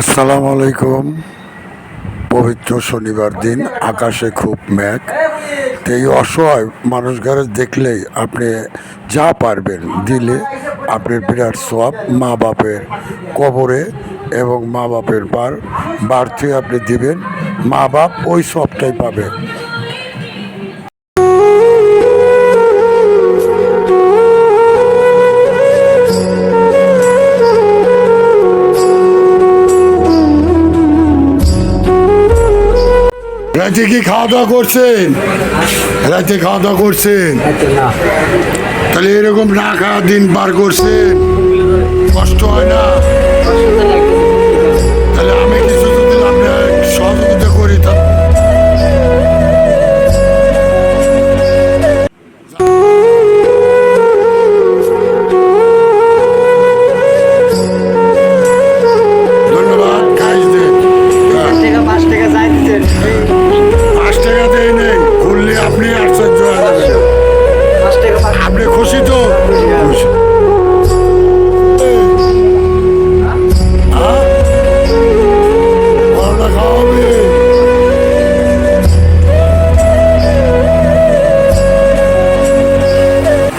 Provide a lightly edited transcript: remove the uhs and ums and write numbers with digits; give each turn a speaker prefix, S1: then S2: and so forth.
S1: আসসালামু আলাইকুম। পবিত্র শনিবার দিন, আকাশে খুব মেঘ। তো এই অসহায় মানুষগুলো দেখলেই আপনি যা পারবেন দিলে আপনার বিরাট সওয়াব মা বাপের কবরে এবং মা বাপের বাড়তি আপনি দিবেন, মা বাপ ওই সবটাই পাবে। রাতে কি খাওয়া দাওয়া করছেন? রাতে খাওয়া দাওয়া করছেন? তাহলে এরকম না খাওয়া দিন পার করছেন, কষ্ট হয় না?